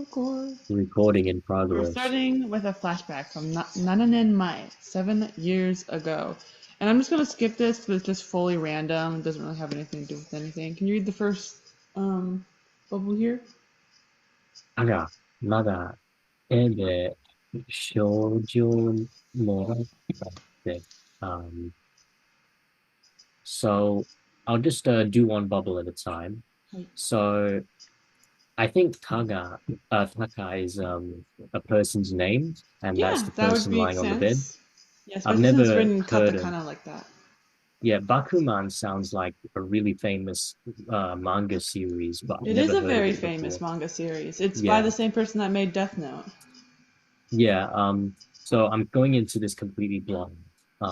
record. Recording in We're progress. starting with a flashback from Nananen Mai, 7 years ago. And I'm just going to skip this because it's just fully random. It doesn't really have anything to do with anything. Can you read the first bubble here? あら、まだ絵で症状もらったって。So I'll just do one bubble at a time. So I think Taka is a person's name, and that's Yeah, the that would person make lying on the bed. sense. Yeah, I've especially since it's never written heard of. katakana like that. Yeah, Bakuman sounds like a really famous manga series, but I've It is never a heard of very it famous before. manga series. It's by Yeah, the same person that made Death Note. yeah. So I'm going into this completely blind.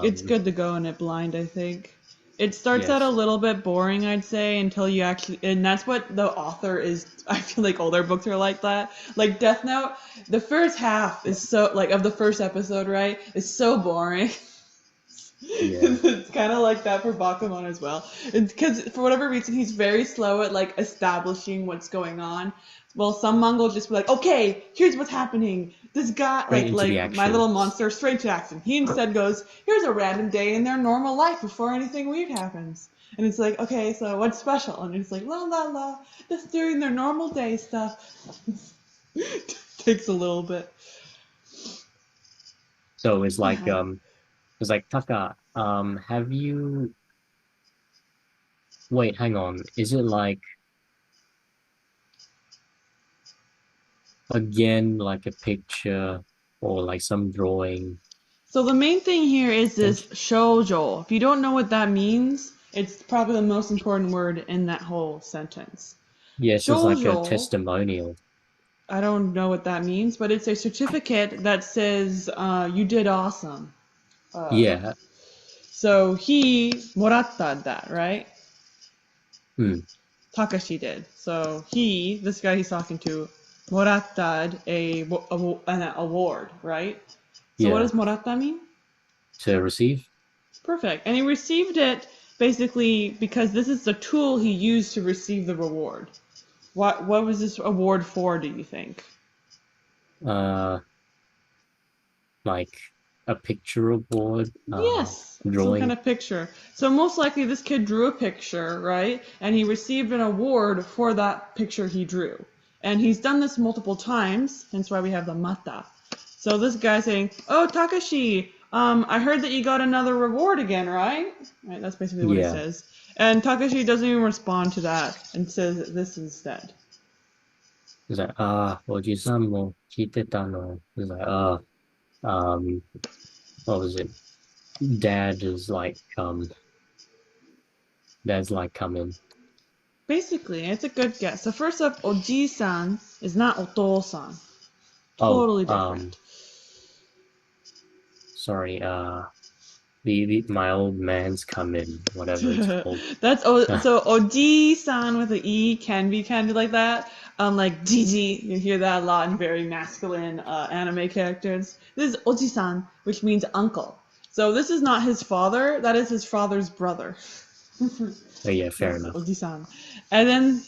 It's good to go in it blind, I think. It starts out a Yes. little bit boring, I'd say, until you actually, and that's what the author is. I feel like all their books are like that. Like Death Note, the first half is so, like, of the first episode, right, is so boring. Yeah. It's kind of like that for Bakuman as well. It's because for whatever reason he's very slow at like establishing what's going on. Well, some manga will just be like, okay, here's what's happening. This guy, Straight into the my action. little monster, straight to action. He instead goes, here's a random day in their normal life before anything weird happens. And it's like, okay, so what's special? And it's like, la la la, just doing their normal day stuff. Takes a little bit. So it's like Taka, have you wait, hang on. Is it like again like a picture or like some drawing? So the main thing here is this shoujo. If you don't know what that means, it's probably the most important word in that whole sentence. Yes, it's like a Shoujo, testimonial. I don't know what that means, but it's a certificate that says you did awesome. Yeah. So he moratta that, right? Hmm. Takashi did. So he, this guy he's talking to, moratta an award, right? So what Yeah. does moratta mean? To receive? Perfect. And he received it basically because this is the tool he used to receive the reward. What was this award for, do you think? Uh like a picture board, Yes, some kind drawing. of picture. So most likely this kid drew a picture, right? And he received an award for that picture he drew. And he's done this multiple times, hence why we have the mata. So this guy's saying, "Oh, Takashi, I heard that you got another reward again, right?" Right, that's basically what he Yeah. says. And Takashi doesn't even respond to that and says this instead. It's like,おじさんも聞いてたの. It's like, what was it? Dad is like, dad's like coming. Basically, it's a good guess. So first up, Oji-san is not Oto-san. Oh, Totally different. sorry, the my old man's coming, whatever it's called. That's so Oji-san with an E can be kind of like that. Like Gigi, you hear that a lot in very masculine anime characters. This is Oji-san, which means uncle. So this is not his father. That is his father's brother. Oh yeah, fair enough. Oji-san. And then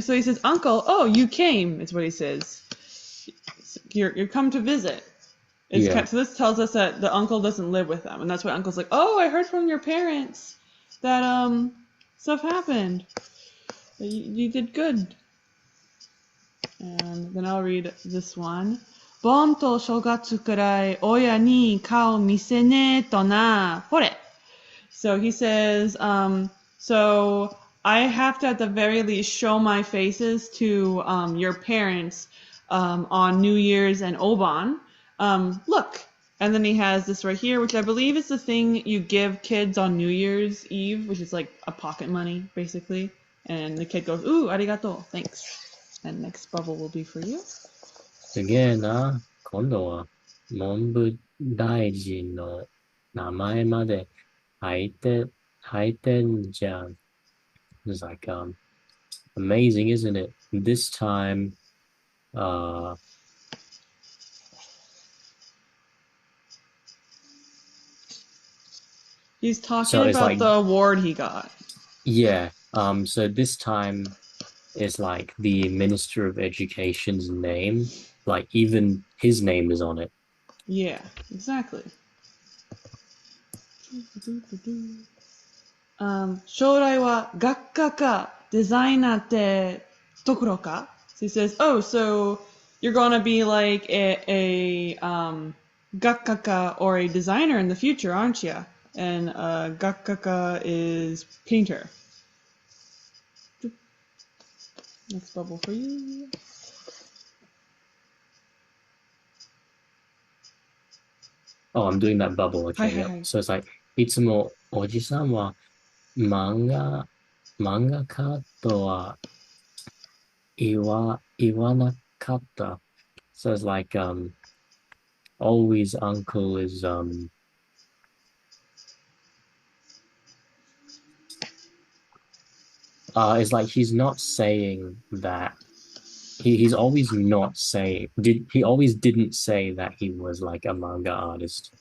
so he says, "Uncle, oh, you came," is what he says. You're come to visit. Yeah. So this tells us that the uncle doesn't live with them, and that's why uncle's like, "Oh, I heard from your parents that stuff happened. You did good." And then I'll read this one. Bon to shogatsu kurai oya ni kao mise ne to na. Hore. So he says, so I have to at the very least show my faces to your parents on New Year's and Oban. Look. And then he has this right here, which I believe is the thing you give kids on New Year's Eve, which is like a pocket money, basically. And the kid goes, "Ooh, arigato, thanks." And next bubble will be for you. すげえな。今度は文部大臣の名前まで書いてんじゃん. It's like, amazing, isn't it? This time, He's talking so it's about like, the award he got. yeah. So this time is like the Minister of Education's name. Like even his name is on it. Yeah, exactly. 将来は学科かデザイナーってどころか So he says, oh, so you're gonna be like a 学科か or a designer in the future, aren't you? And 学科か is painter. Next bubble for you. Oh, I'm doing that bubble. は Okay, いはい yep. はい。So it's like いつもおじさんは漫画家とは言わなかった. So it's like always uncle is it's like he's not saying that he's always not saying he always didn't say that he was like a manga artist.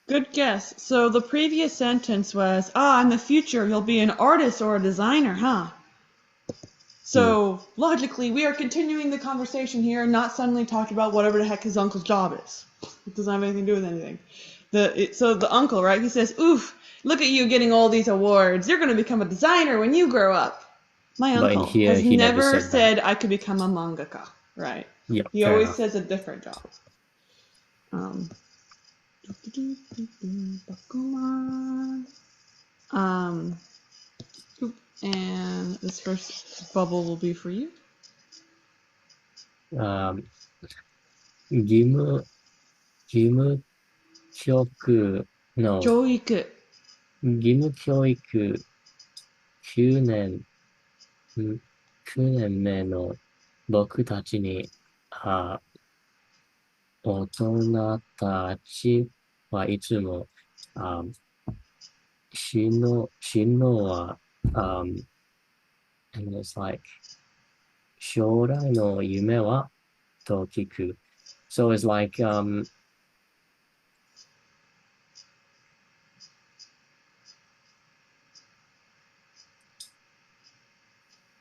Good guess. So the previous sentence was, in the future you'll be an artist or a designer, huh? So logically, we are continuing the conversation here and not suddenly talking about whatever the heck his uncle's job is. It doesn't have anything to do with anything. So the uncle, right? He says, "Oof, look at you getting all these awards. You're going to become a designer when you grow up." My But in uncle here has he never never said that. said I could become a mangaka, right? Yeah, He fair always enough. says a different job. Bakuman. And this first bubble will be for you. Um, 義務教育の教育。義務教育9年、9年目の僕たちに、大人たちはいつも、死のは、and it's like 将来の夢はと聞く. So it's like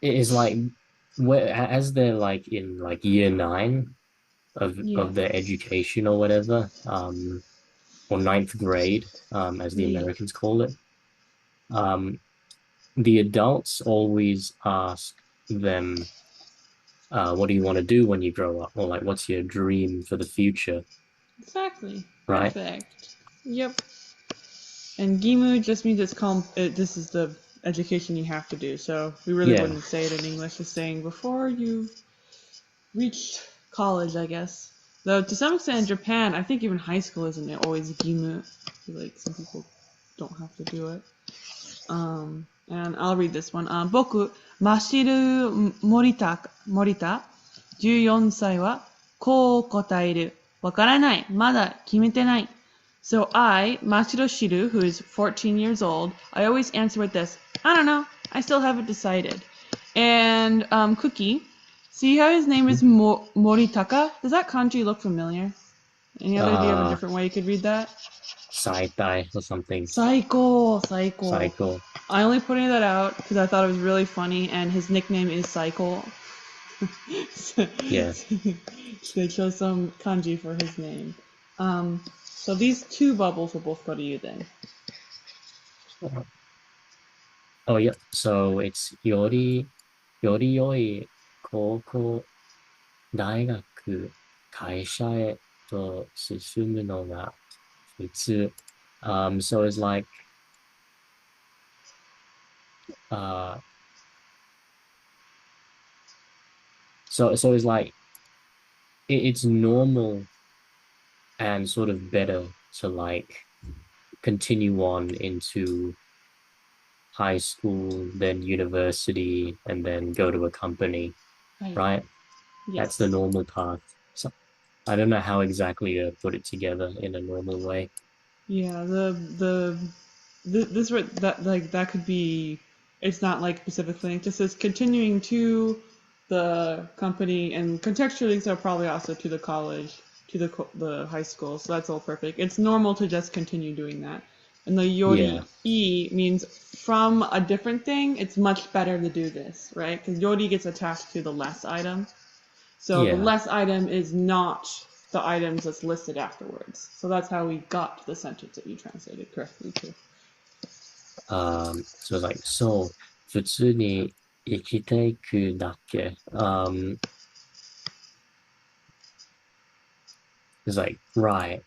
it is like as they're like in like year 9 of their education or whatever, or ninth grade, as the Americans call it. The adults always ask them, what do you want to do when you grow up? Or like, what's your dream for the future? Exactly. Right? Perfect. Yep. And gimu just means this is the education you have to do. So we really wouldn't say it in English, just saying before you reach college, I guess. Though to some extent in Japan, I think even high school isn't always gimu. Like some people don't have to do it. And I'll read this one. 僕、マシル・森田、14歳はこう答える。わからない。まだ決めてない。So I, Mashiro Shiru, who is 14 years old, I always answer with this. I don't know. I still haven't decided. And Cookie, see how his name is Moritaka? Does that kanji look familiar? Any other idea of a different way you could read that? Saitai or something. Cycle. I only pointed that out because I thought it was really funny, and his nickname is Cycle. Yeah. They chose some kanji for his name. So these two bubbles will both go to you then. Oh, yeah. So it's yori yoi koukou, daigaku, kaisha e to susumu no ga futsu. So it's like so it's like it's normal and sort of better to like continue on into high school, then university, and then go to a company, right? Yes. That's the normal path. So I don't know how exactly to put it together in a normal way. Yeah, that could be. It's not like specifically. It just says continuing to the company, and contextually, so probably also to the college, to the high school. So that's all perfect. It's normal to just continue doing that. And the Yeah. yori means from a different thing, it's much better to do this, right? Because yori gets attached to the less item. So the Yeah. less item is not the items that's listed afterwards. So that's how we got the sentence that you translated correctly too. So it's like, so, 普通に生きていくだけ。It's like, right.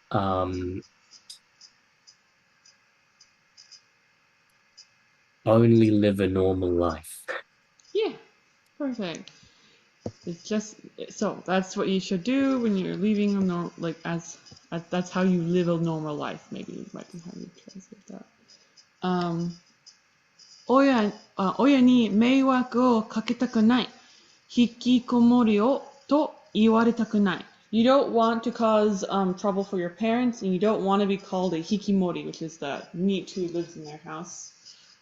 Only live a normal life. Yeah, perfect. It's just so that's what you should do when you're leaving a normal, like as that's how you live a normal life. Maybe might be how you translate that. 親に迷惑をかけたくない。引きこもりをと言われたくない。You don't want to cause trouble for your parents, and you don't want to be called a hikimori, which is the NEET who lives in their house.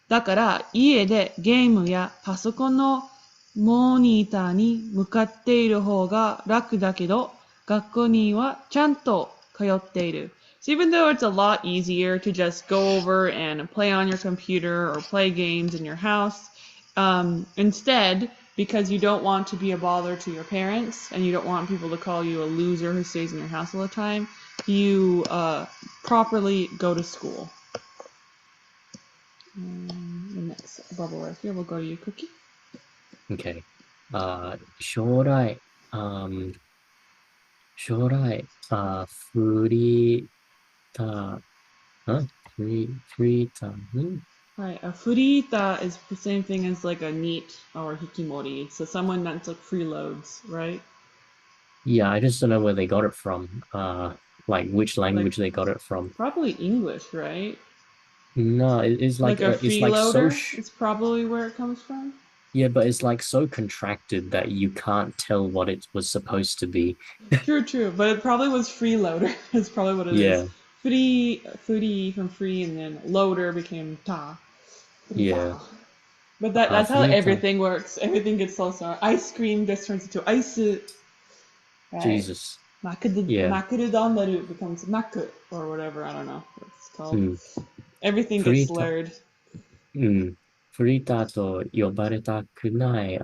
だから家でゲームやパソコンのモニターに向かっている方が楽だけど、学校にはちゃんと通っている。So even though it's a lot easier to just go over and play on your computer or play games in your house, instead, because you don't want to be a bother to your parents and you don't want people to call you a loser who stays in your house all the time, you properly go to school. The next bubble right here, we'll go to you, Cookie. Okay. 将来、将来、フリーター、フリーター、Right, a furita is the same thing as like a NEET or hikimori. So someone that's like freeloads, right? Yeah, I just don't know where they got it from. Like which language Like they got it from. probably English, right? No, Like a it's like so freeloader is probably where it comes from. yeah, but it's like so contracted that you can't tell what it was supposed to be. True. But it probably was freeloader. That's probably what it is. Yeah, Free from free, and then loader became ta. yeah. Frita. But that's how Frita. everything works. Everything gets so sorry. Ice cream just turns into ice. Right? Jesus. Yeah. Makurudandaru becomes maku or whatever. I don't know what it's called. Mm. Everything gets Frita. slurred. うん。フリーターと呼ばれたくない。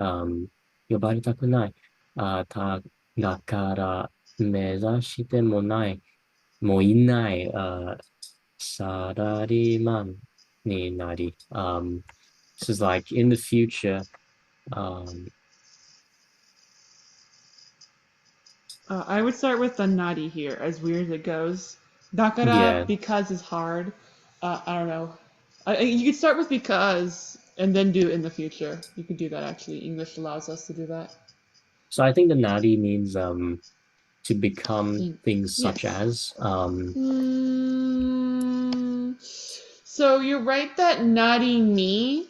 呼ばれたくない。だから目指してもない。もういない。サラリーマンになり。This is like in the future. I would start with the nadi here, as weird as it goes. Dakara, Yeah. because is hard. I don't know. You could start with because and then do in the future. You could do that actually. English allows us to do that. So I think the nadi means to become things such Yes. as. So you're right that nadi me,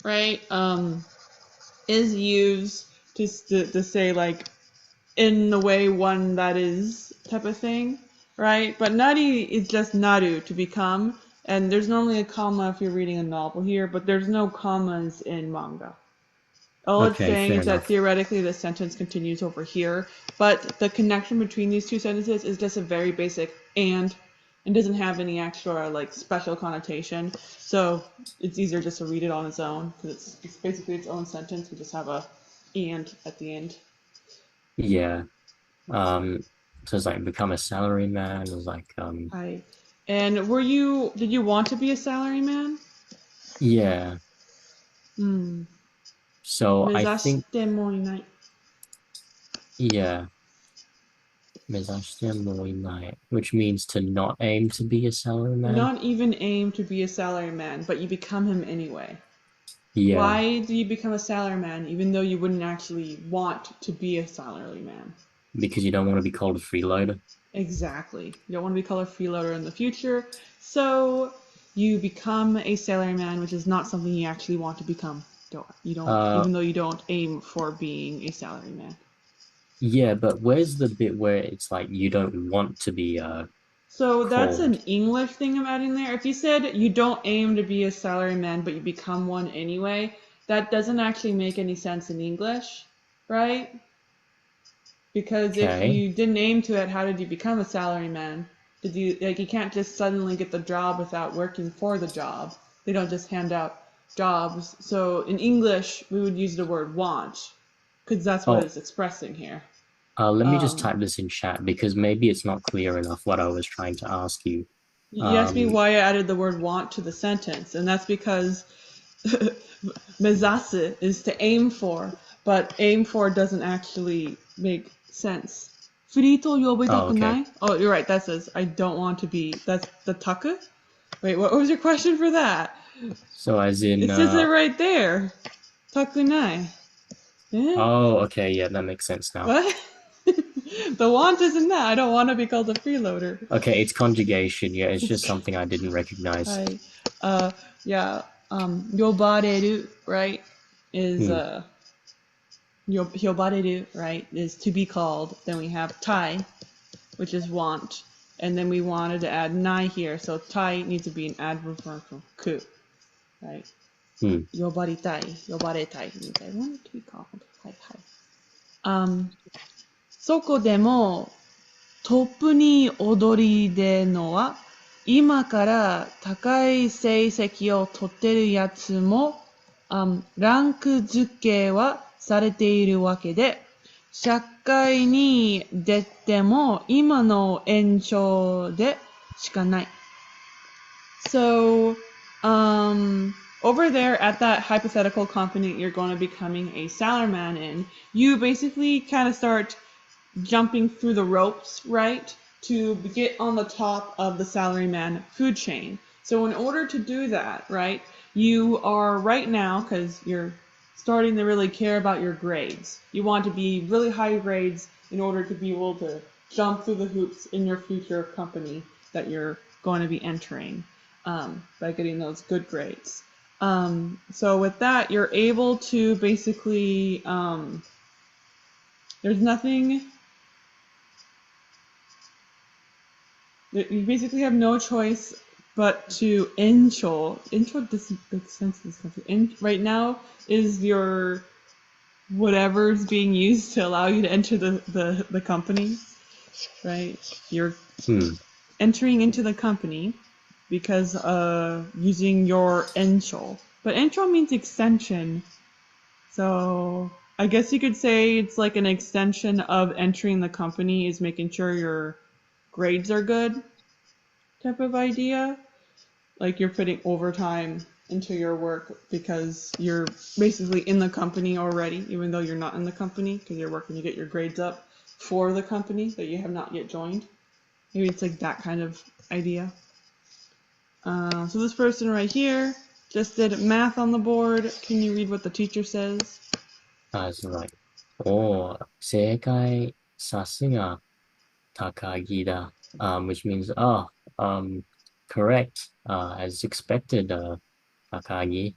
right, is used to say like in the way one that is type of thing, right? But nari is just naru, to become, and there's normally a comma if you're reading a novel here, but there's no commas in manga. All it's Okay, saying fair is that enough. theoretically the sentence continues over here, but the connection between these two sentences is just a very basic and doesn't have any extra like special connotation. So it's easier just to read it on its own because it's basically its own sentence. We just have a and at the end. Yeah. So it's like become a salary man. It was like And did you want to be a salaryman? yeah. So I think 目指してもいない. yeah. 目指してもいない which means to not aim to be a salary man. Not even aim to be a salaryman, but you become him anyway. Yeah. Why do you become a salaryman even though you wouldn't actually want to be a salaryman? Because you don't want to be called a freeloader. Exactly. You don't want to be called a freeloader in the future, so you become a salaryman, which is not something you actually want to become. Even though you don't aim for being a salaryman. Yeah, but where's the bit where it's like you don't want to be So that's called? an English thing I'm adding there. If you said you don't aim to be a salaryman, but you become one anyway, that doesn't actually make any sense in English, right? Because if Okay. you didn't aim to it, how did you become a salaryman? You can't just suddenly get the job without working for the job. They don't just hand out jobs. So in English, we would use the word want, because that's what Oh, it's expressing here. let me just Um, type this in chat because maybe it's not clear enough what I was trying to ask you. you asked me why I added the word want to the sentence, and that's because mezasu is to aim for, but aim for doesn't actually make sense. Furito Oh, okay. yobitakunai? Oh, you're right. That says I don't want to be. That's the taku. Wait, what was your question for that? So as in, It says it right there. Takunai. Yeah. oh, okay, yeah, that makes sense now. What? The want isn't that. I don't want to be called a freeloader. Okay, it's conjugation. Yeah, it's just something I didn't recognize. Yeah. Yobareru, right? Is Hmm. Hyobareru, right? Is to be called. Then we have tai, which is want. And then we wanted to add nai here. So tai needs to be an adverb form from ku, right? Hmm. Yobaritai, yobaretai means I want to be called. So こでもトップに躍り出るのは今から高い成績を取ってるやつも、ランク付けはされているわけで、社会に出ても今の延長でしかない。So, over there at that hypothetical company you're going to be becoming a salaryman in, you basically kind of start jumping through the ropes, right, to get on the top of the salaryman food chain. So in order to do that, right, you are right now, because you're starting to really care about your grades. You want to be really high grades in order to be able to jump through the hoops in your future company that you're going to be entering by getting those good grades. So with that, you're able to basically, there's nothing. You basically have no choice but to intro. Intro doesn't make sense in this country. Right now is your whatever's being used to allow you to enter the company, right? You're entering into the company because using your intro. But intro means extension. So I guess you could say it's like an extension of entering the company is making sure your grades are good type of idea. Like you're putting overtime into your work because you're basically in the company already, even though you're not in the company, because you're working to get your grades up for the company that you have not yet joined. Maybe it's like that kind of idea. So this person right here just did math on the board. Can you read what the teacher says? It's like, oh, 正解、さすが、高木だ. Which means, correct, as expected, Takagi.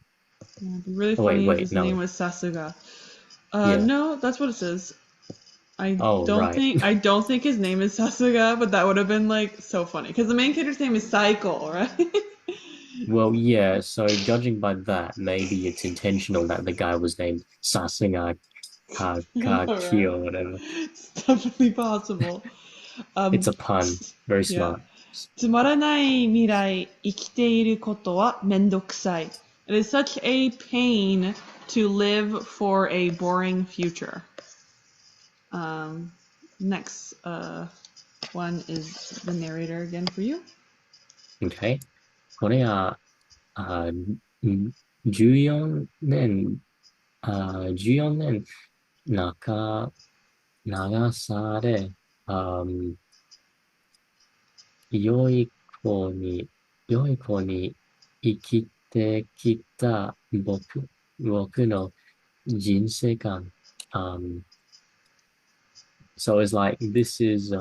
Yeah, it'd be really Oh, wait, funny if wait, his name no. was Sasuga. Yeah. No, that's what it says. Oh, right. I don't think his name is Sasuga, but that would have been like so funny because the main character's name is Saiko, right? Well, yeah, so judging by that, maybe it's intentional that the guy was named Sasuga Kaki Alright. or whatever. It's definitely possible. It's Um, a pun. Very yeah. smart. つまらない未来、生きていることはめんどくさい. It is such a pain to live for a boring future. Next one is the narrator again for you. Okay. これは、あ、14年、14年長さで、あ、良い子に、良い子に生きてきた僕の人生観。So it's like this is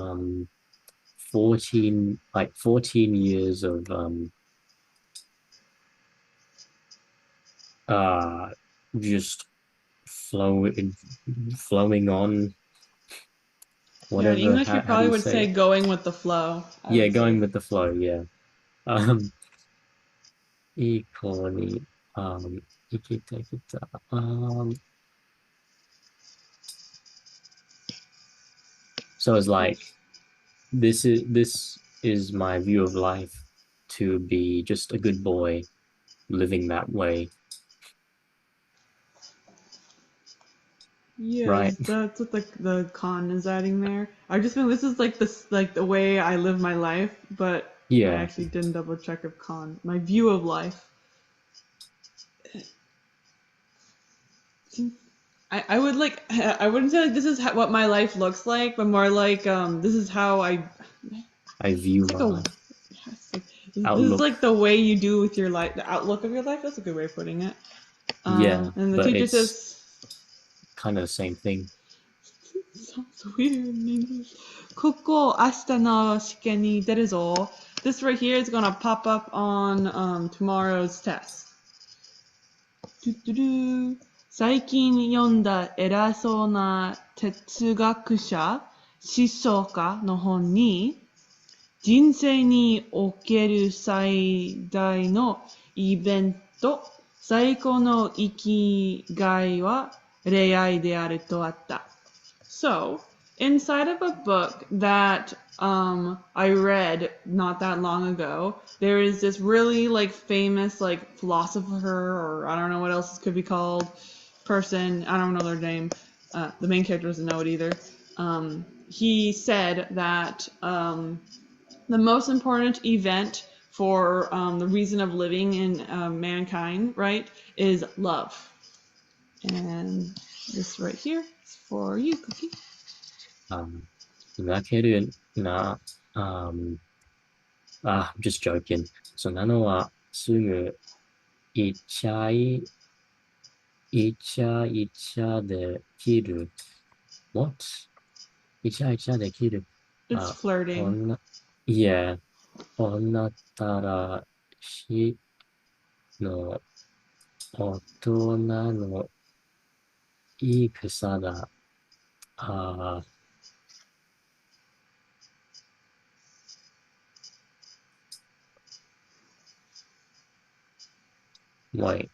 14 years of just flowing on Yeah, in whatever English we how do probably you would say say it? going with the flow, I Yeah, would say. going with the flow, yeah. Um いい子に生きてきた。So it's like this is is my view of life to be just a good boy living that way. Yeah, Right. that's what the con is adding there. I just feel this is like the way I live my life, but I Yeah. actually didn't double check of con. My view of life. I would like I wouldn't say like this is what my life looks like, but more like this is how I view it's like my it's like, this is outlook. like the way you do with your life, the outlook of your life. That's a good way of putting it. Yeah, And the but teacher it's says, kind of the same thing. sounds weird in English. ここ明日の試験に出るぞ. This right here is gonna pop up on tomorrow's test. 最近読んだ偉そうな哲学者、思想家の本に、人生における最大のイベント、最高の生きがいは恋愛であるとあった。So, inside of a book that I read not that long ago, there is this really like famous like philosopher, or I don't know what else it could be called, person, I don't know their name. The main character doesn't know it either. He said that the most important event for the reason of living in mankind, right, is love. And this right here is for you, Cookie. 泣けるな、I'm just joking. そんなのはすぐイチャイチャできる。What? イチャイチャできる。It's flirting. Yeah. 女たらしの大人のいい草だ。Wait.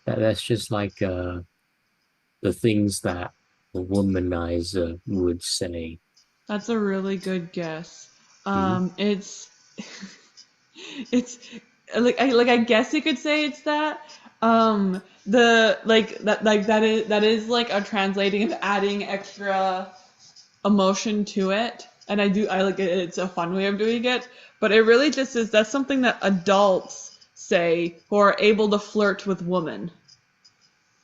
That's just like the things that a womanizer would say. That's a really good guess. It's it's I guess you could say it's that. The like that is like a translating of adding extra emotion to it, and I like it. It's a fun way of doing it, but it really just is that's something that adults say who are able to flirt with women.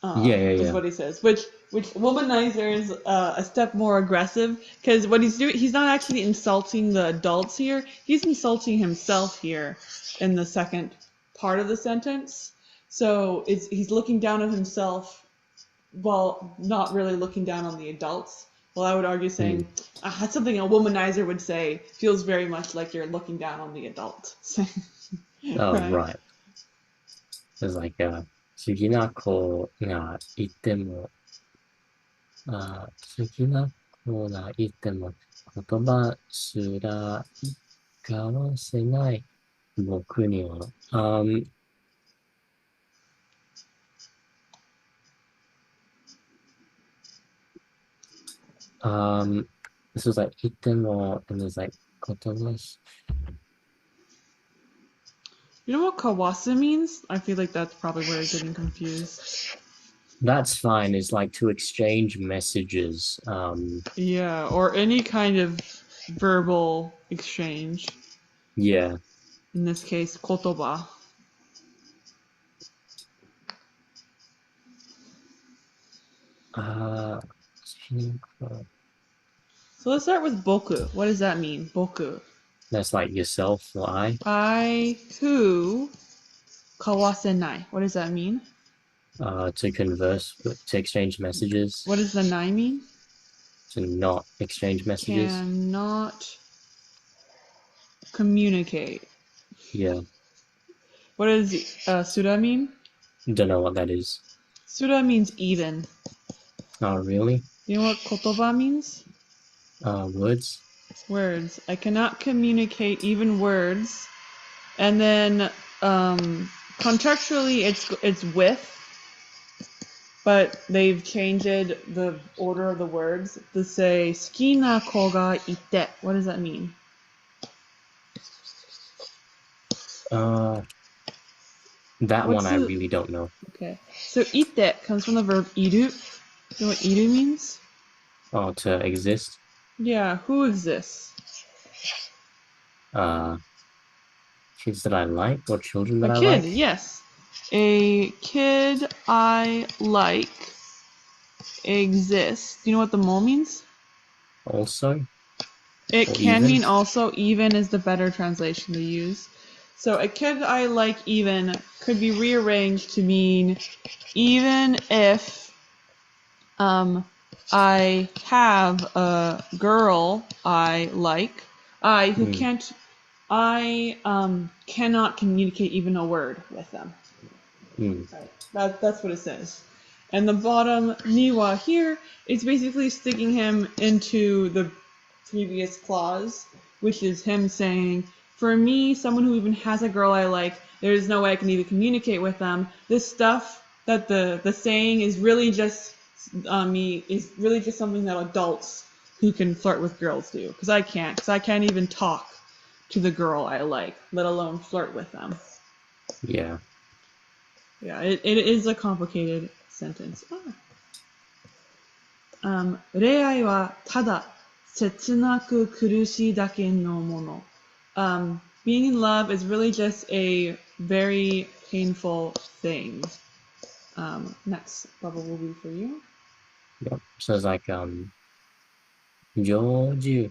Yeah. Is what he says. Which womanizer is a step more aggressive, because what he's doing, he's not actually insulting the adults here. He's insulting himself here in the second part of the sentence. So he's looking down on himself while not really looking down on the adults. Well, I would argue saying that's something a womanizer would say. Feels very much like you're looking down on the adult. Right. It's like 好きな子がいても、好きな子がいても言葉すら交わせない僕には。This was like いても, and there's like 言葉し You know what kawasa means? I feel like that's probably where you're getting confused. That's fine. It's like to exchange messages. Yeah, or any kind of verbal exchange. Yeah. In this case, kotoba. So let's start with boku. What does that mean? Boku. That's like yourself or I. I who kawasenai. What does that mean? To converse, to exchange messages. What does the nai mean? To not exchange messages. Cannot communicate. Yeah. What does sura mean? Don't know what that is. Sura means even. Oh, really? You know what kotoba means? Words. Words. I cannot communicate even words. And then contextually it's with. but they've changed the order of the words to say 好きな子がいて. What does that mean? That What's one I the- really don't know. Okay. So いて comes from the verb いる. You know what いる means? Oh, to exist. Yeah, who exists? Kids that I like or children that A I kid, like. yes. A kid I like exists. Do you know what the mo means? Also, It or can even. mean also. Even is the better translation to use. So a kid I like even could be rearranged to mean even if I have a girl I like, I cannot communicate even a word with them. That's what it says. And the bottom niwa here is basically sticking him into the previous clause, which is him saying, for me, someone who even has a girl I like, there's no way I can even communicate with them. This stuff that the saying is really just something that adults who can flirt with girls do. Because I can't even talk to the girl I like, let alone flirt with them. Yeah. Yeah, it is a complicated sentence. 恋愛はただ切なく苦しいだけのもの。Being in love is really just a very painful thing. Next bubble will be for you. Yep. So it's like George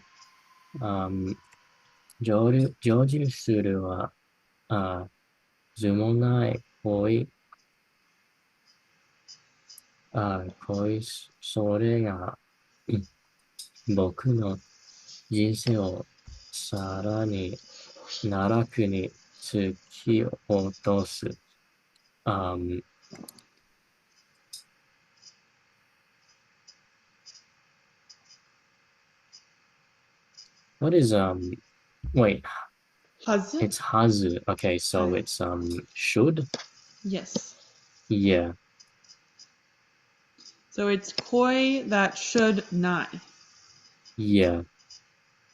成就するは、図もない恋、それが、僕の人生をさらに奈落に突き落とす。What is, wait, Hazu? it's hazu. Okay, so it's, should? Yes. Yeah. So it's koi that should not. Yeah.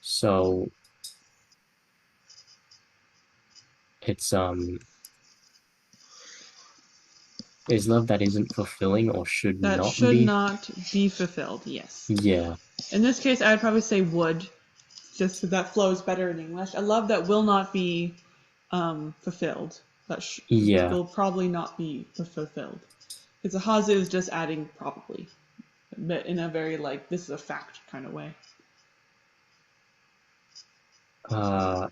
So it's, is love that isn't fulfilling or should That not should be? not be fulfilled, yes. Yeah. In this case, I'd probably say would, just so that flows better in English. A love that will not be fulfilled. That will probably not be fulfilled. Because a hazu is just adding probably, but in a very like, this is a fact kind of way. I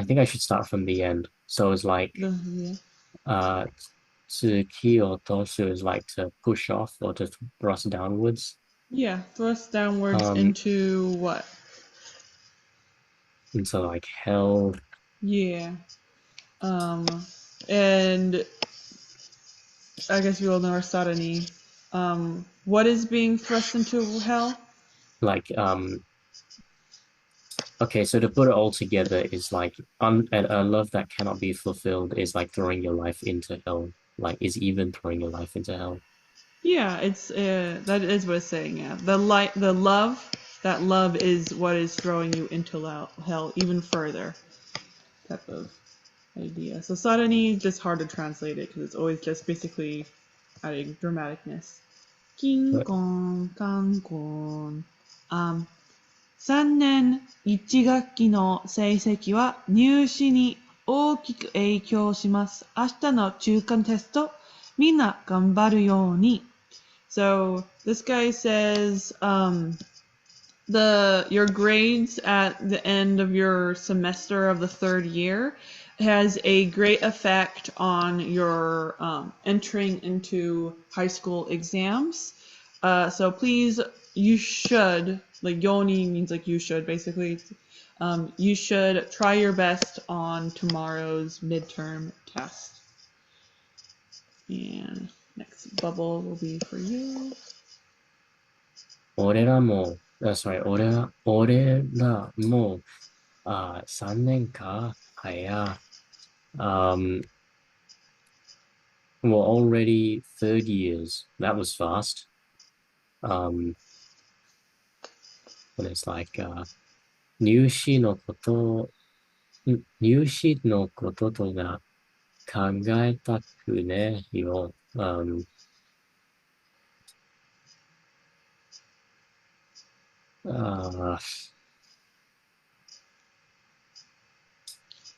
think I should start from the end. So it's like, Yeah. to kill tosu is like to push off or to thrust downwards. Yeah, thrust downwards into what? Into like hell. Yeah. And I guess you all know our Sarani. What is being thrust into hell? Like, okay, so to put it all together is like, a love that cannot be fulfilled is like throwing your life into hell. Like, is even throwing your life into hell. Yeah, it's that is what it's saying. Yeah, that love is what is throwing you into hell even further. Type of idea. So Sarani just hard to translate it because it's always just basically adding dramaticness. King Kong, Kang Kong. 3年1学期の成績は入試に大きく影響します。明日の中間テスト、みんな頑張るように。So this guy says your grades at the end of your semester of the third year has a great effect on your entering into high school exams. So please, you should, like yoni means like you should basically. You should try your best on tomorrow's midterm test. And next bubble will be for you. 俺らも3年か yeah. Um, well, already 30 years. That was fast. Um, and it's like, 入試のこと、入試のこととか考えたくねえよ。Uh, it's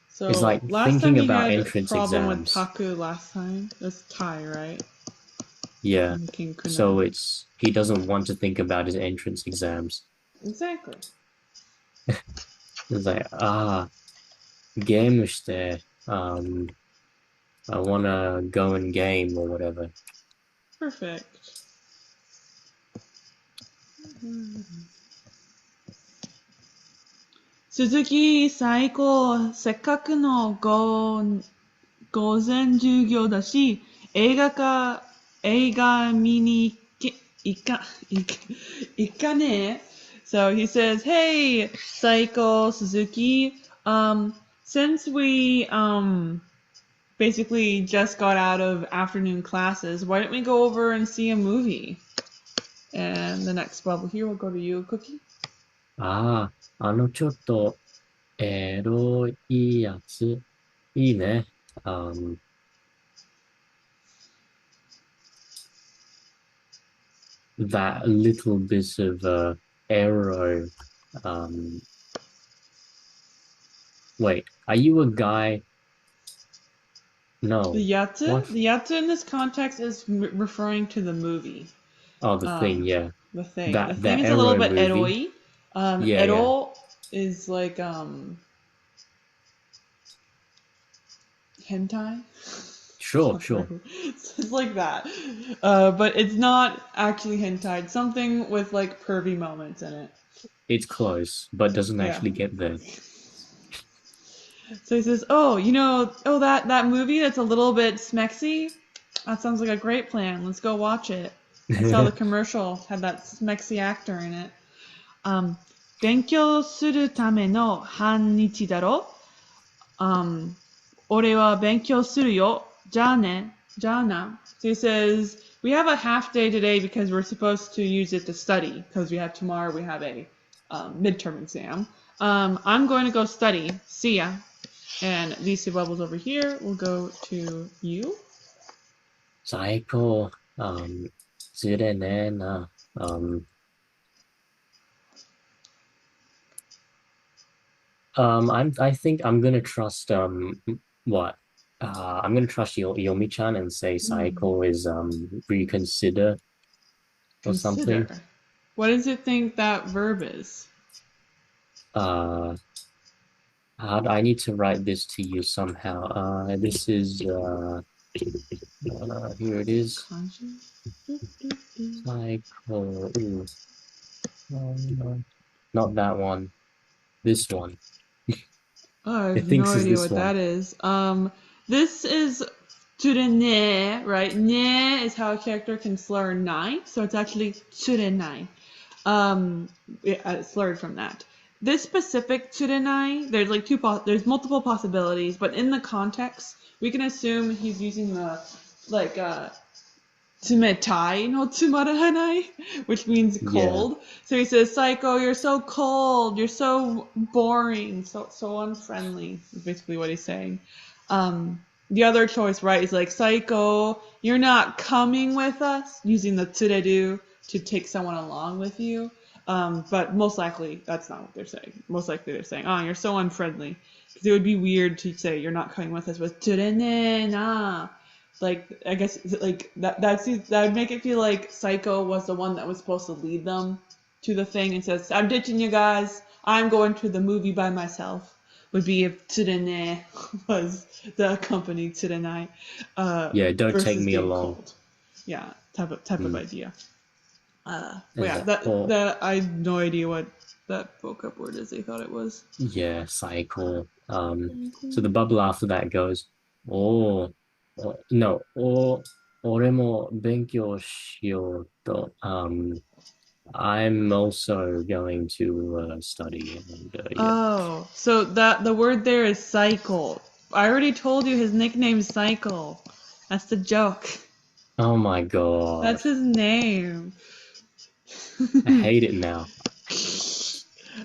So like last time thinking you about had a entrance problem with exams. taku last time. That's Tai, right? Yeah. Thinking So kunai. he doesn't want to think about his entrance exams. Exactly. It's like, gameして, I wanna go and game or whatever. Perfect. Suzuki, 最高。せっかくの午前授業だし、映画見に行かねえ。So he says, hey, Saiko Suzuki, since we, basically just got out of afternoon classes, why don't we go over and see a movie? And the next bubble here will go to you, Cookie. ちょっとエロいやつ、いいね。That little bit of arrow. Um, wait, are you a guy? No. What? The yatsu in this context is referring to the movie. Oh, the thing, yeah. The thing. The That thing is a little arrow bit movie. eroi. Yeah, yeah. Ero is like hentai. Sure, sure. It's like that. But it's not actually hentai. It's something with like pervy moments in it. It's close, but doesn't Yeah. actually get there. So he says, that movie that's a little bit smexy. That sounds like a great plan. Let's go watch it. I saw the commercial had that smexy actor in it. 勉強するための半日だろ。俺は勉強するよ。じゃあね。じゃあな。So he says, we have a half day today because we're supposed to use it to study. Because tomorrow we have a midterm exam. I'm going to go study. See ya. And these two bubbles over here will go to you. 最高。ずれねえな。I think I'm gonna trust what? I'm gonna trust Yomi-chan and say Saiko is reconsider or something. Consider. What does it think that verb is? I need to write this to you somehow. This is here it is. Saiko. Not that one. This one. Oh, I It have no thinks is idea this what one. that is. This is tsurenai, right? Ne is how a character can slur nai, so it's actually tsurenai. It's slurred from that. This specific tsurenai, there's like there's multiple possibilities, but in the context, we can assume he's using the like tsumetai no tsumarahanai, which means cold. Yeah. So he says, Psycho, you're so cold, you're so boring, so unfriendly, is basically what he's saying. The other choice, right, is like, Psycho, you're not coming with us, using the tsureru to take someone along with you. But most likely, that's not what they're saying. Most likely they're saying, oh, you're so unfriendly. Because it would be weird to say, you're not coming with us with tsurene na. Like, I guess, like, that would make it feel like Psycho was the one that was supposed to lead them to the thing and says, I'm ditching you guys. I'm going to the movie by myself. Would be if Tsurene was the company Tsurenai Yeah, don't take versus me being along. cold. Yeah, type of idea. But yeah, Like, oh, that I have no idea what that vocab word is. They thought it was. yeah, cycle. So the bubble after that goes, oh, no, お、俺も勉強しようと。I'm also going to study. And, yeah. Oh, so that the word there is cycle. I already told you his nickname's Cycle. That's the joke. Oh my God. That's his name. I hate it now.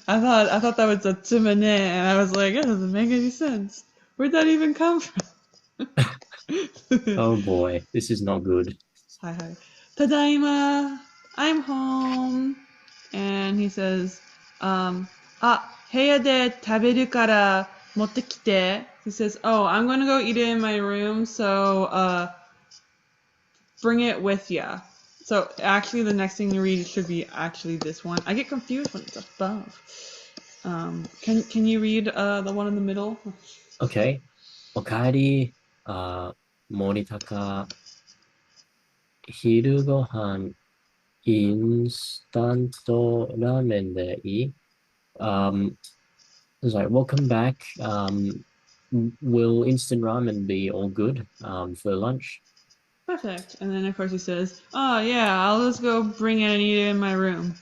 I thought that was a Tsumane, and I was like, it doesn't make any sense. Where'd that even come from? Oh boy, this is not good. Hi, hi. Tadaima, I'm home. And he says, heya de taberu kara motte kite. He says, oh, I'm gonna go eat it in my room, so bring it with ya. So actually, the next thing you read should be actually this one. I get confused when it's above. Can you read the one in the middle? Okay. おかえり、森高、昼ごはん、インスタントラーメンでいい It's like, welcome back. Will instant ramen be all good for lunch? Perfect. And then of course he says, oh yeah, I'll just go bring it and eat it in my room.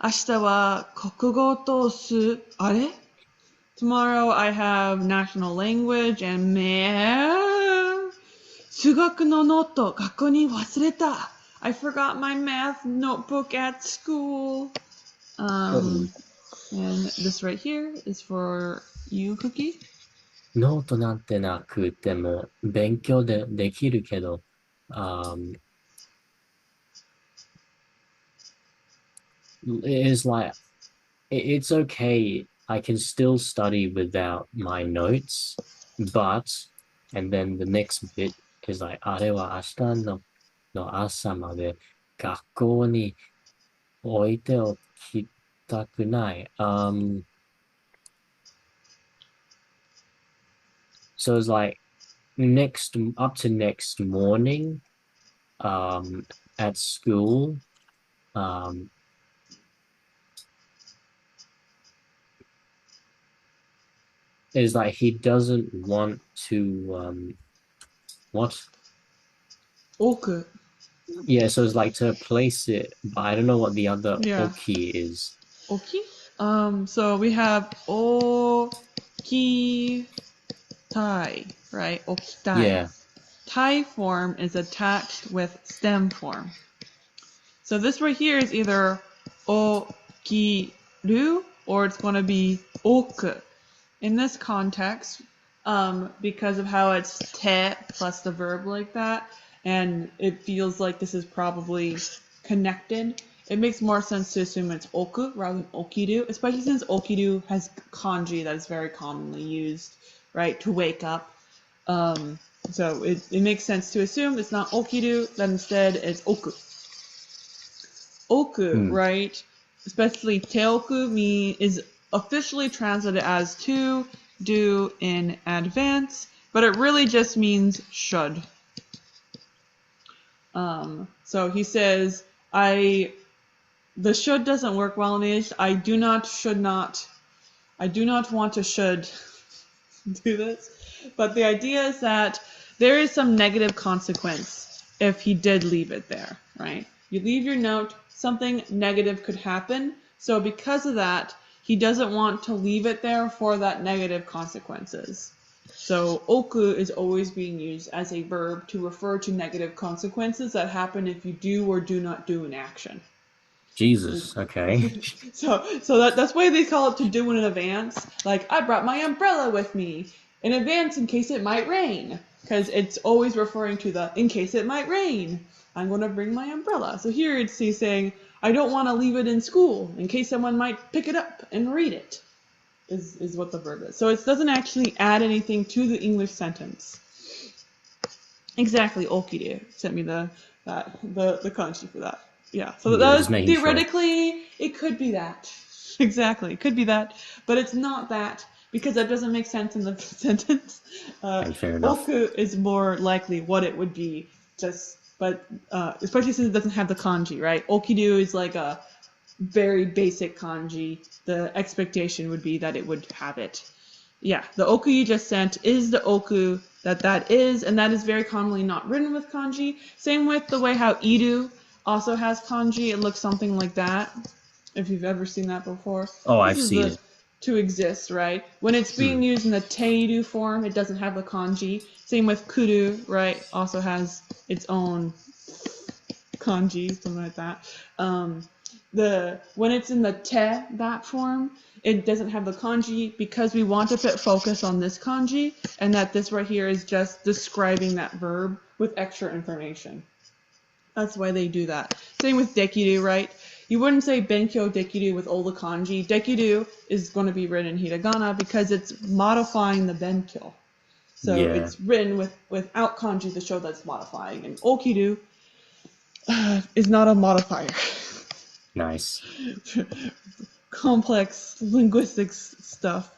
明日は国語とあれ Tomorrow I have national language and math. 数学のノート学校に忘れた. I forgot my math notebook at school. And this right here is for you, Cookie. ノートなんてなくても勉強できるけど、it's like, it's okay. I can still study without my notes, but, and then the next bit is like, あれは明日の朝まで学校に置いておきたくない。So it's like up to next morning, at school, is like he doesn't want to, what? Oku. Yeah, so it's like to place it, but I don't know what the other oki is. Oki? So we have oki tai, right? Okitai. Yeah. Tai form is attached with stem form. So this right here is either okiru or it's going to be oku. In this context, because of how it's te plus the verb like that, and it feels like this is probably connected, it makes more sense to assume it's oku rather than okiru, especially since okiru has kanji that is very commonly used, right, to wake up. So it makes sense to assume it's not okiru, that instead it's oku. Oku, right, especially teoku is officially translated as to do in advance, but it really just means should. So he says, the should doesn't work well in English. I do not want to should do this. But the idea is that there is some negative consequence if he did leave it there, right? You leave your note, something negative could happen. So because of that, he doesn't want to leave it there for that negative consequences. So oku is always being used as a verb to refer to negative consequences that happen if you do or do not do an action. Jesus, okay. So that's why they call it to do in advance. Like, I brought my umbrella with me in advance in case it might rain. Because it's always referring to in case it might rain. I'm going to bring my umbrella. So here he's saying, I don't want to leave it in school in case someone might pick it up and read it, is what the verb is. So it doesn't actually add anything to the English sentence. Exactly, Okiru sent me the kanji for that. Yeah, so that was theoretically, it could be that. Exactly, it could be that, but it's not that because that doesn't make sense in the sentence. Fair enough. Oku is more likely what it would be, but especially since it doesn't have the kanji, right? Okiru is like a very basic kanji. The expectation would be that it would have it. Yeah, the oku you just sent is the oku that is, and that is very commonly not written with kanji. Same with the way how iru also has kanji. It looks something like that. If you've ever seen that before. Oh, This I've is seen the it. to exist, right? When it's being used in the teiru form, it doesn't have the kanji. Same with kuru, right? Also has its own kanji, something like that. When it's in the te that form, it doesn't have the kanji because we want to put focus on this kanji, and that this right here is just describing that verb with extra information. That's why they do that. Same with dekiru, right? You wouldn't say benkyo dekiru with all the kanji. Dekiru is going to be written in hiragana because it's modifying the benkyo. So Yeah. it's written without kanji to show that it's modifying. And okiru is not a modifier. Nice. Complex linguistics stuff.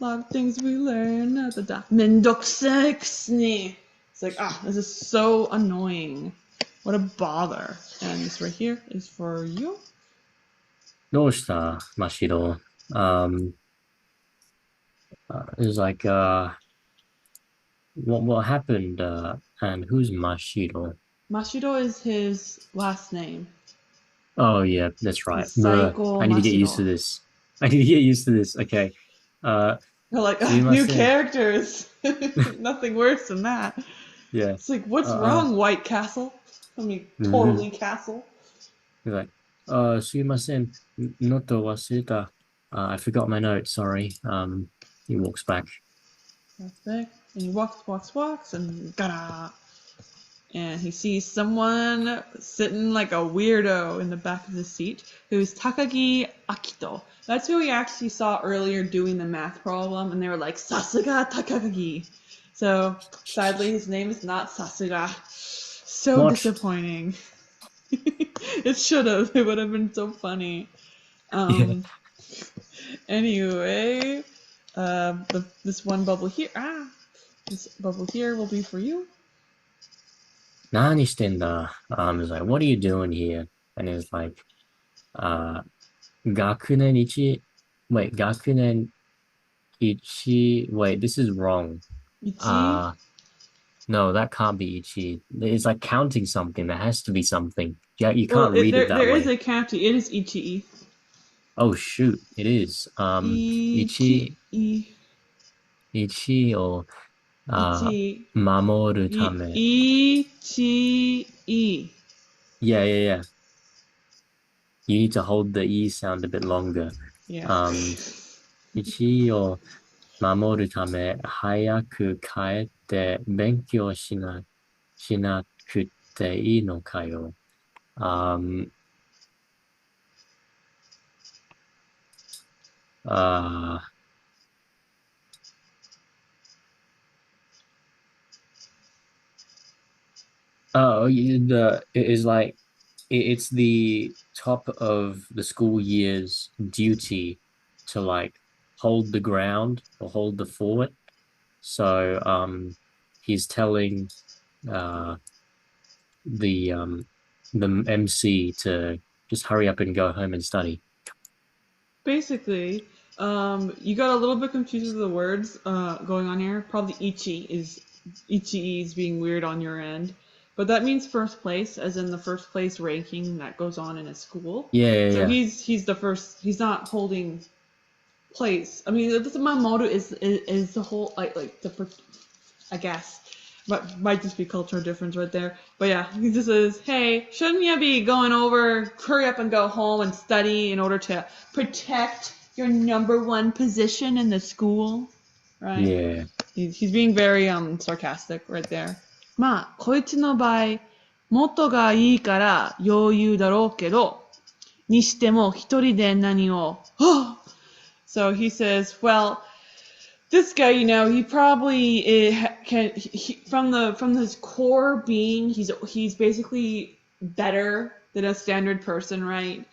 A lot of things we learn at the Mendokusei. It's like, this is so annoying. What a bother. And this right here is for you. どうしたマシロ it was like, what happened? And who's Mashiro? Mashiro is his last name. Oh, yeah, that's right. He's Saiko I need to get used to Mashiro. this. I need to get used to this. Okay. They're like, new すいません。 characters. Nothing worse than that. Yeah. It's like, what's wrong, White Castle? I mean, totally castle. He's like, すいません。ノート忘れた. I forgot my note, sorry. He walks back. That's it. And he walks, and gada. And he sees someone sitting like a weirdo in the back of the seat, who's Takagi Akito. That's who we actually saw earlier doing the math problem, and they were like, Sasuga Takagi. So, sadly, his name is not Sasuga. So What? disappointing. It should have. It would have been so funny. Yeah. Anyway, this one bubble here. This bubble here will be for you. 何してんだ? He's like, what are you doing here? And he's like, 学年一 wait, 学年一 wait, this is wrong. Ichi? No, that can't be ichi. It's like counting something. There has to be something. Yeah, you can't read it that there way. There is a county. It is ichi. Oh shoot, it is. Ichi or Ichi. mamoru tame. Ichi. Yeah. You need to hold the e sound a bit longer. Yeah. Ichi or mamoru tame 早く帰って勉強しなくていいのかよ。It's the top of the school year's duty to like hold the ground or hold the fort. So he's telling the MC to just hurry up and go home and study. Basically, you got a little bit confused with the words going on here. Probably ichi is being weird on your end. But that means first place, as in the first place ranking that goes on in a school. Yeah. So he's the first. He's not holding place. I mean, this Mamoru is the whole like the, I guess, but might just be cultural difference right there. But yeah, he just says, hey, shouldn't you be going over? Hurry up and go home and study in order to protect your #1 position in the school, right? Yeah. He's being very sarcastic right there. まあ、こいつの場合、元がいいから余裕だろうけど、にしても一人で何を、So he says, well, this guy, he probably from his core being, he's basically better than a standard person, right?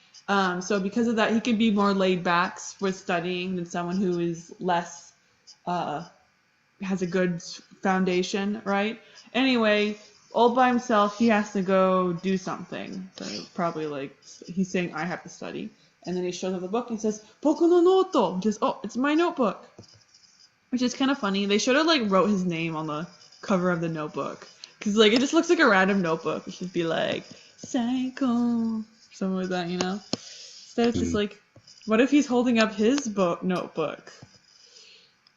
So because of that, he can be more laid back with studying than someone who is less, has a good foundation, right? Anyway, all by himself, he has to go do something. So probably like, he's saying, I have to study. And then he shows up the book and says, Boku no noto, just, it's my notebook. Which is kind of funny. They should have like wrote his name on the cover of the notebook. Cause like, it just looks like a random notebook. It should be like, Psycho. Something like that, you know? Instead, it's just like, what if he's holding up his notebook?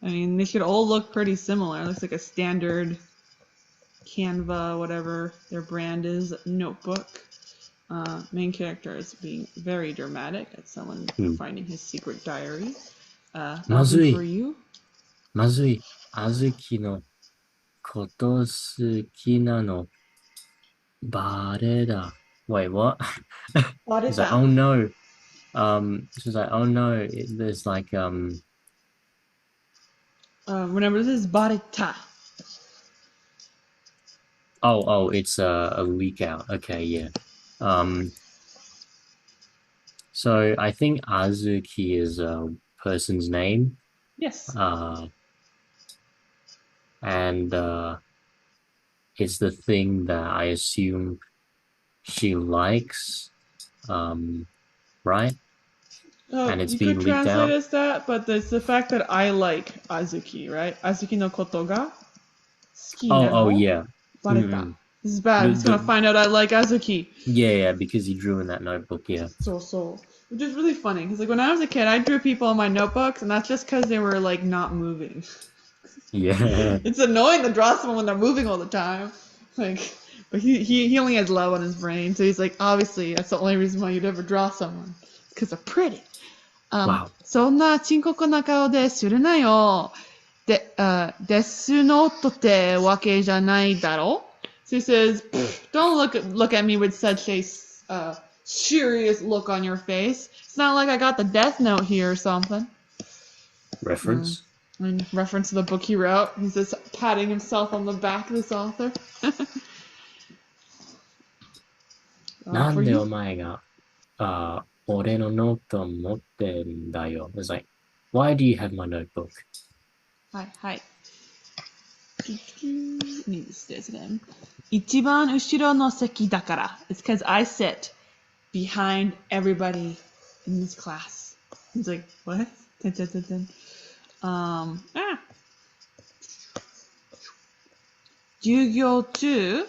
I mean, they should all look pretty similar. It looks like a standard Canva, whatever their brand is, notebook. Main character is being very dramatic at someone finding his secret diary. Alvin, for you? まずい。あずきのこと好きなのバレだ。Wait, what? She's like, oh no. She's like, oh no. There's like remember, this is bareta. Oh, it's a leak out. Okay, yeah. So I think Azuki is a person's name. Yes. And it's the thing that I assume she likes, right? And it's being leaked out. You could translate as that, but it's the fact that I like Azuki, right? Azuki no koto ga suki na no yeah. bareta. This is bad. He's gonna find out I like Azuki. Yeah, because he drew in that notebook, yeah. So. Which is really funny, because like when I was a kid, I drew people on my notebooks, and that's just because they were like not moving. Yeah. It's annoying to draw someone when they're moving all the time. Like, but he only has love on his brain, so he's like, obviously that's the only reason why you'd ever draw someone, because they're pretty. Wow. そんな深刻な顔でするなよ。ですのとってわけじゃないだろ? So he says, don't look at me with such a serious look on your face. It's not like I got the Death Note here or something. Reference? Reference to the book he wrote. He's just patting himself on the back, this author. なんでお前が俺のノート持ってるんだよ? It's like, why do you have my notebook? はい。need to stay again. 一番後ろの席だから. It's because I sit behind everybody in this class. He's like, what? Ah. 授業中、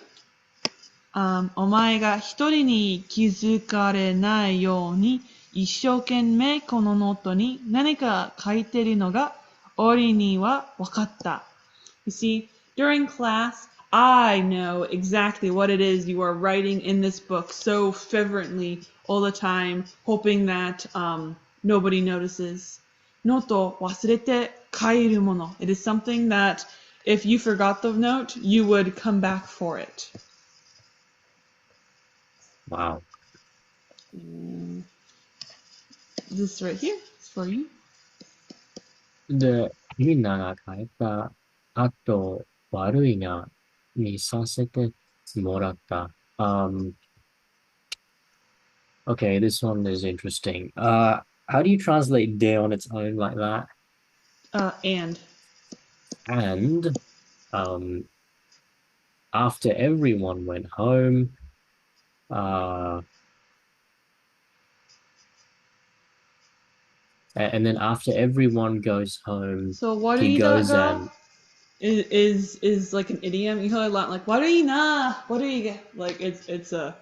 お前が一人に気づかれないように一生懸命このノートに何か書いてるのが俺には分かった。You see, during class, I know exactly what it is you are writing in this book so fervently all the time, hoping that nobody notices. ノート忘れて帰るもの. It is something that if you forgot the note, you would come back for it. Wow. This right here is for you. で、みんなが書いた後、悪いが見させてもらった。Okay, this one is interesting. How do you translate de on its own like that? And. And, after everyone went home, and then after everyone goes home, so what he goes and is like an idiom. You hear a lot like what are you nah? What are you like? It's my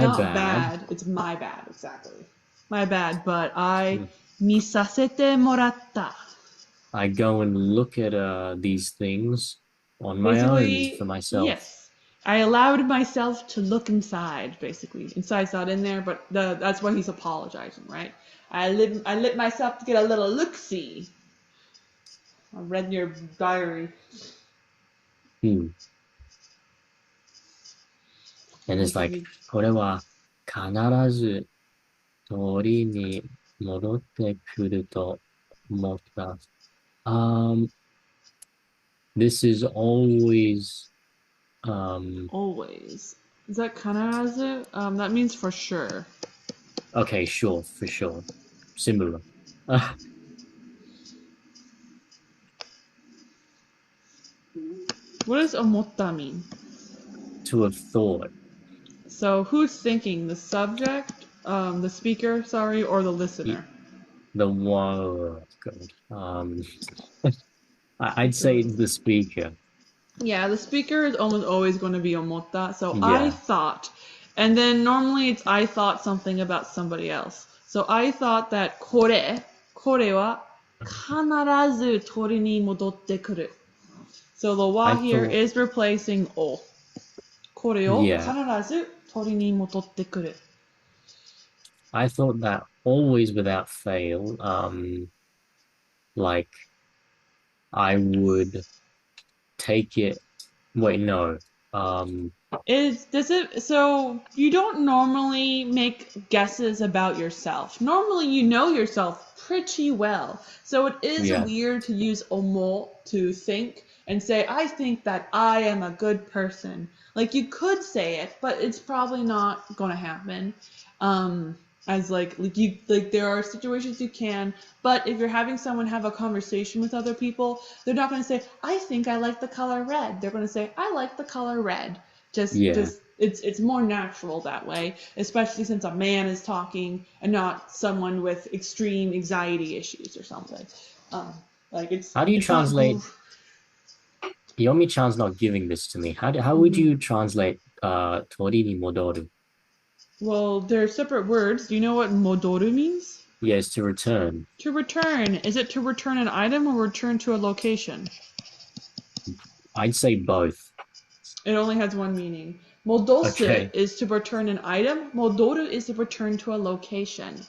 not bad. It's my bad, exactly. My bad, but I misasete moratta. I go and look at these things on my own for myself. Yes. I allowed myself to look inside, basically. Inside's not in there, but that's why he's apologizing, right? I lit myself to get a little look-see. I read your diary. And it's like, これは必ず通りに戻ってくると思った。This is always, always. Is that kanarazu? That means for sure. Okay, sure, for sure. Similar. What does omotta mean? To have thought. So who's thinking? The subject, the speaker, sorry, or the listener? The one. I'd say it's the speaker. Yeah, the speaker is almost always going to be omotta. So yeah. I thought. And then normally it's I thought something about somebody else. So I thought that これは必ず鳥に戻ってくる. So the wa I here thought, is replacing o. これを必 yeah, ず鳥に戻ってくる. I thought that always without fail, like I would take it. Wait, no. So you don't normally make guesses about yourself. Normally you know yourself pretty well. So it is Yeah, weird to use omo to think and say, I think that I am a good person. Like you could say it, but it's probably not gonna happen. As like there are situations you can, but if you're having someone have a conversation with other people, they're not going to say, I think I like the color red. They're going to say, I like the color red. yeah. Just it's more natural that way, especially since a man is talking and not someone with extreme anxiety issues or something. Like How do you it's not translate? Yomi-chan's not giving this to me. How would Mhm. you translate tori ni modoru? Well, they're separate words. Do you know what modoru means? Yes, to return. To return. Is it to return an item or return to a location? I'd say both. It only has one meaning. Modosu Okay, is to return an item. Modoru is to return to a location.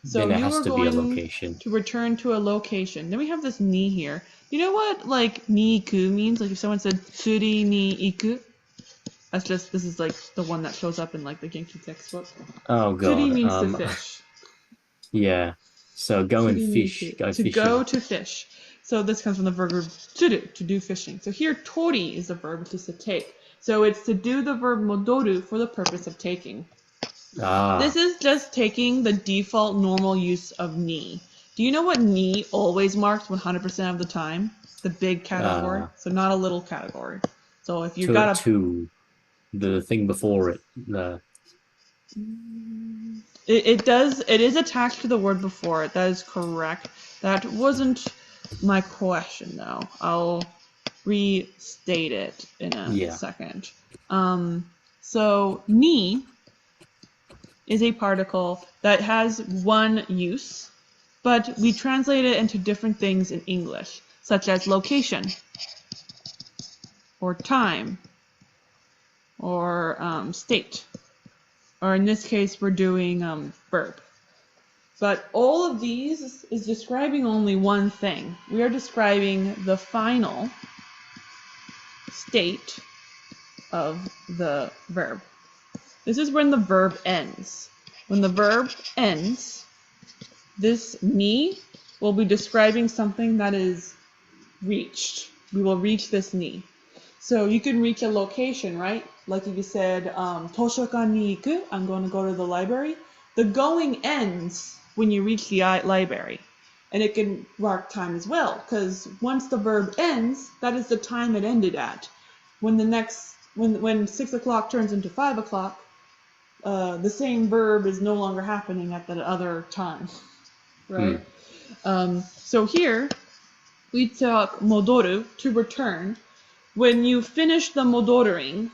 So then it you has are to be a going location. to return to a location. Then we have this ni here. You know what like ni iku means? Like if someone said tsuri ni iku, this is like the one that shows up in like the Genki textbook. Oh Tsuri God. means to fish. Yeah. So go and Tsuri ni fish. iku. Go To fishing. go to fish. So this comes from the verb tsuru, to do fishing. So here tori is the verb, which is to take. So it's to do the verb modoru for the purpose of taking. This Ah, is just taking the default normal use of ni. Do you know what ni always marks 100% of the time? The big category. uh, So not a little category. So if you to got a to the thing before it. The it is attached to the word before it. That is correct. That wasn't my question though. I'll restate it in a yeah, second. So ni is a particle that has one use, but we translate it into different things in English, such as location, or time, or state, or in this case, we're doing verb. But all of these is describing only one thing. We are describing the final state of the verb. This is when the verb ends. When the verb ends, this ni will be describing something that is reached. We will reach this ni. So you can reach a location, right? Like if you said, 図書館に行く, I'm going to go to the library. The going ends when you reach the library. And it can mark time as well, because once the verb ends, that is the time it ended at. When 6 o'clock turns into 5 o'clock, the same verb is no longer happening at that other time, right? So here, we talk modoru, to return. When you finish the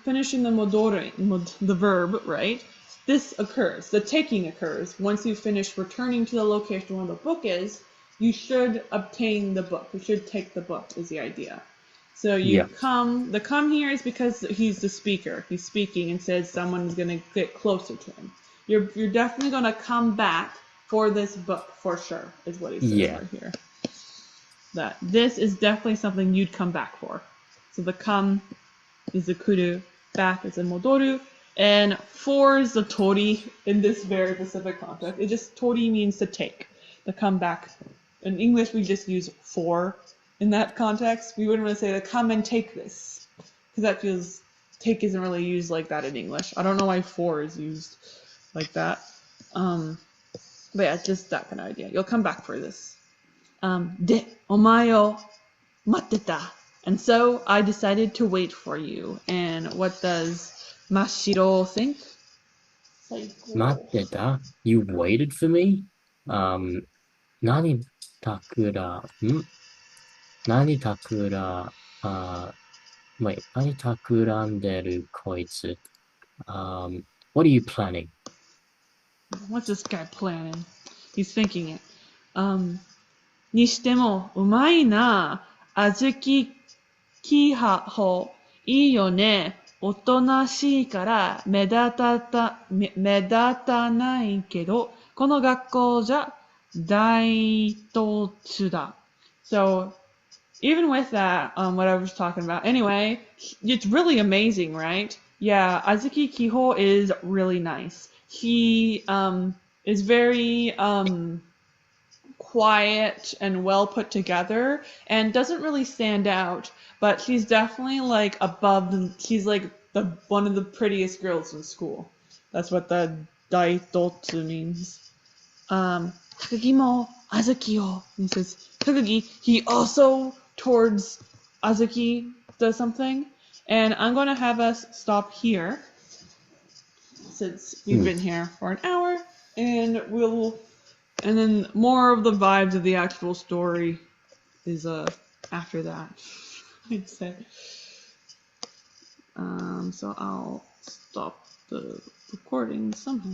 finishing the verb, right? This occurs, the taking occurs. Once you finish returning to the location where the book is, you should obtain the book. You should take the book, is the idea. So yeah, the come here is because he's the speaker. He's speaking and says someone's going to get closer to him. You're definitely going to come back for this book, for sure, is what he says yeah. right here. That this is definitely something you'd come back for. So the come is the kuru, back is the modoru, and for is the tori in this very specific context. Tori means to take, the come back. In English, we just use for in that context. We wouldn't really say to come and take this, because that feels, take isn't really used like that in English. I don't know why for is used like that. But yeah, just that kind of idea. You'll come back for this. で、お前を待ってた. And so I decided to wait for you. And what does Mashiro think? Mateta, you waited for me? Nani takura, nani takura, wait, nani takuranderu koitsu? What are you planning? What's this guy planning? He's thinking it. にしても、うまいな。小豆キハホ、いいよね。おとなしいから目立たないけど、この学校じゃ大突だ。So, even with that, what I was talking about, anyway, it's really amazing, right? Yeah, Azuki Kiho is really nice. He is very quiet and well put together and doesn't really stand out, but he's definitely like he's like the one of the prettiest girls in school. That's what the daitotsu means. Takagi mo Azuki yo. He says Takagi, he also towards Azuki does something. And I'm going to have us stop here since we've been here for an hour, and then more of the vibes of the actual story is after that. I'd say. So I'll stop the recording somehow.